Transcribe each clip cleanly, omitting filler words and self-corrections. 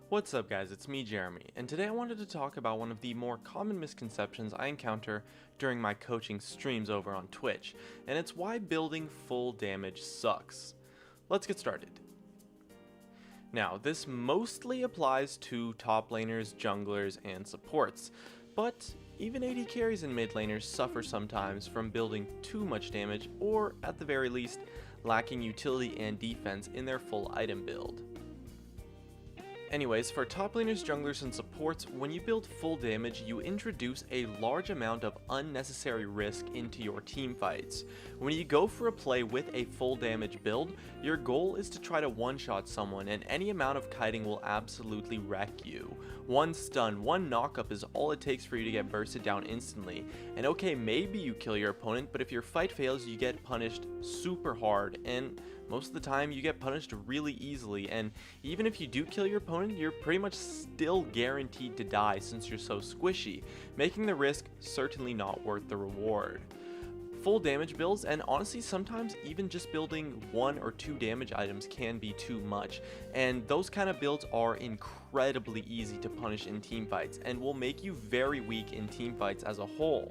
What's up guys, it's me Jeremy, and today I wanted to talk about one of the more common misconceptions I encounter during my coaching streams over on Twitch, and it's why building full damage sucks. Let's get started. Now, this mostly applies to top laners, junglers, and supports, but even AD carries and mid laners suffer sometimes from building too much damage, or at the very least, lacking utility and defense in their full item build. Anyways, for top laners, junglers, and supports, when you build full damage, you introduce a large amount of unnecessary risk into your team fights. When you go for a play with a full damage build, your goal is to try to one-shot someone, and any amount of kiting will absolutely wreck you. One stun, one knockup is all it takes for you to get bursted down instantly. And okay, maybe you kill your opponent, but if your fight fails, you get punished super hard, and most of the time you get punished really easily, and even if you do kill your opponent, you're pretty much still guaranteed to die since you're so squishy, making the risk certainly not worth the reward. Full damage builds, and honestly sometimes even just building 1 or 2 damage items can be too much, and those kind of builds are incredibly easy to punish in teamfights and will make you very weak in teamfights as a whole.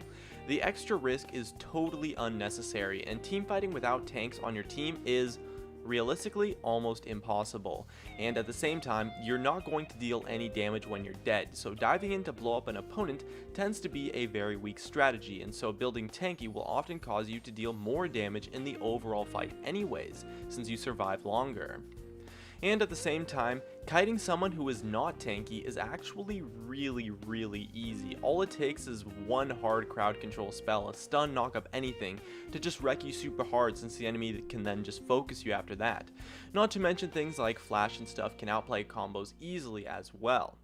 The extra risk is totally unnecessary, and teamfighting without tanks on your team is realistically almost impossible, and at the same time you're not going to deal any damage when you're dead, so diving in to blow up an opponent tends to be a very weak strategy, and so building tanky will often cause you to deal more damage in the overall fight anyways, since you survive longer. And at the same time, kiting someone who is not tanky is actually really easy. All it takes is one hard crowd control spell, a stun, knock up, anything, to just wreck you super hard, since the enemy can then just focus you after that. Not to mention things like flash and stuff can outplay combos easily as well.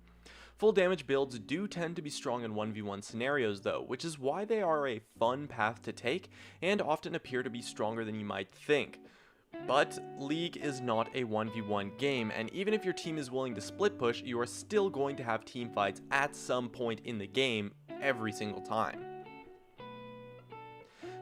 Full damage builds do tend to be strong in 1v1 scenarios though, which is why they are a fun path to take and often appear to be stronger than you might think. But League is not a 1v1 game, and even if your team is willing to split push, you are still going to have team fights at some point in the game every single time.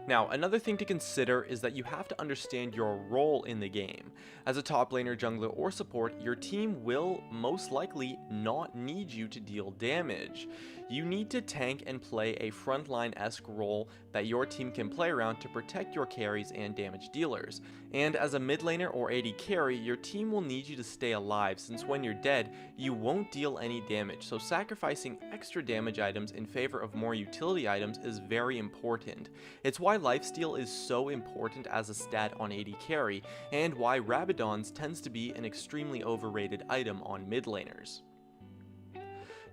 Now, another thing to consider is that you have to understand your role in the game. As a top laner, jungler, or support, your team will most likely not need you to deal damage. You need to tank and play a frontline-esque role that your team can play around to protect your carries and damage dealers. And as a mid laner or AD carry, your team will need you to stay alive, since when you're dead, you won't deal any damage, so sacrificing extra damage items in favor of more utility items is very important. It's why lifesteal is so important as a stat on AD carry, and why Rabadon's tends to be an extremely overrated item on mid laners.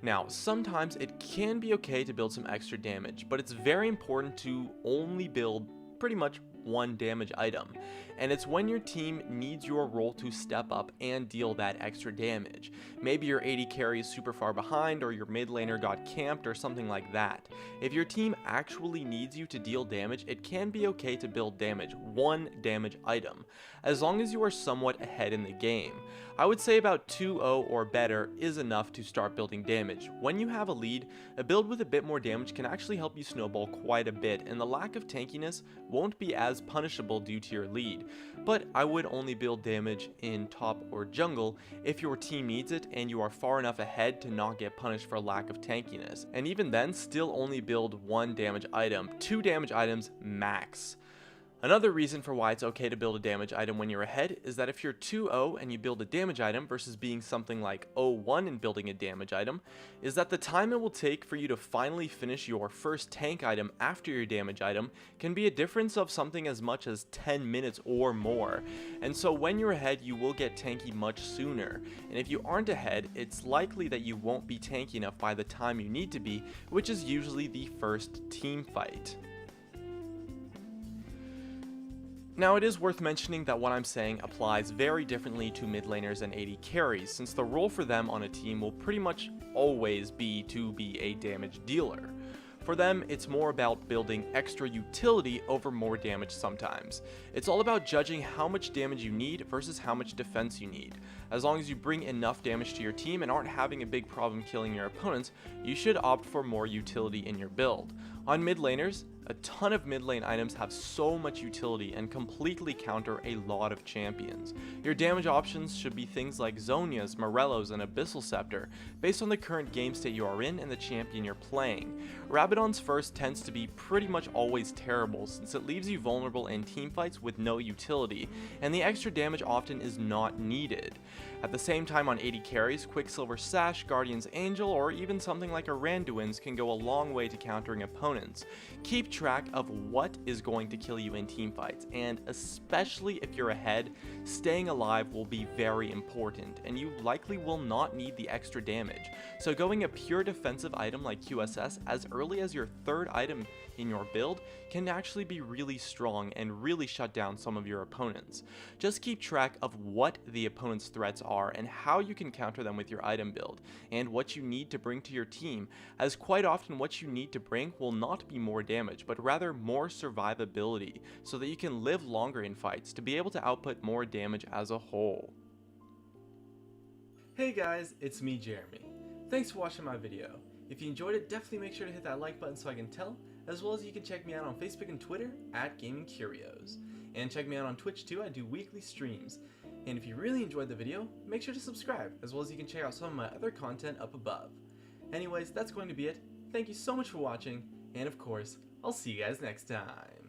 Now, sometimes it can be okay to build some extra damage, but it's very important to only build pretty much one damage item, and it's when your team needs your role to step up and deal that extra damage. Maybe your AD carry is super far behind, or your mid laner got camped, or something like that. If your team actually needs you to deal damage, it can be okay to build one damage item, as long as you are somewhat ahead in the game. I would say about 2-0 or better is enough to start building damage. When you have a lead, a build with a bit more damage can actually help you snowball quite a bit, and the lack of tankiness won't be as punishable due to your lead. But I would only build damage in top or jungle if your team needs it and you are far enough ahead to not get punished for lack of tankiness. And even then, still only build one damage item, 2 damage items max. Another reason for why it's okay to build a damage item when you're ahead is that if you're 2-0 and you build a damage item versus being something like 0-1 and building a damage item, is that the time it will take for you to finally finish your first tank item after your damage item can be a difference of something as much as 10 minutes or more. And so when you're ahead, you will get tanky much sooner. And if you aren't ahead, it's likely that you won't be tanky enough by the time you need to be, which is usually the first team fight. Now, it is worth mentioning that what I'm saying applies very differently to mid laners and AD carries, since the role for them on a team will pretty much always be to be a damage dealer. For them, it's more about building extra utility over more damage sometimes. It's all about judging how much damage you need versus how much defense you need. As long as you bring enough damage to your team and aren't having a big problem killing your opponents, you should opt for more utility in your build. On mid laners, A ton of mid lane items have so much utility and completely counter a lot of champions. Your damage options should be things like Zhonya's, Morello's, and Abyssal Scepter, based on the current game state you are in and the champion you're playing. Rabadon's first tends to be pretty much always terrible, since it leaves you vulnerable in teamfights with no utility, and the extra damage often is not needed. At the same time, on AD carries, Quicksilver Sash, Guardian's Angel, or even something like a Randuin's can go a long way to countering opponents. Keep track of what is going to kill you in teamfights, and especially if you're ahead, staying alive will be very important, and you likely will not need the extra damage. So going a pure defensive item like QSS as early as your third item in your build can actually be really strong and really shut down some of your opponents. Just keep track of what the opponent's threats are and how you can counter them with your item build, and what you need to bring to your team, as quite often what you need to bring will not be more damage, but rather more survivability, so that you can live longer in fights to be able to output more damage as a whole. Hey guys, it's me, Jeremy. Thanks for watching my video. If you enjoyed it, definitely make sure to hit that like button so I can tell, as well as you can check me out on Facebook and Twitter at Gaming Curios. And check me out on Twitch too, I do weekly streams. And if you really enjoyed the video, make sure to subscribe, as well as you can check out some of my other content up above. Anyways, that's going to be it. Thank you so much for watching, and of course, I'll see you guys next time.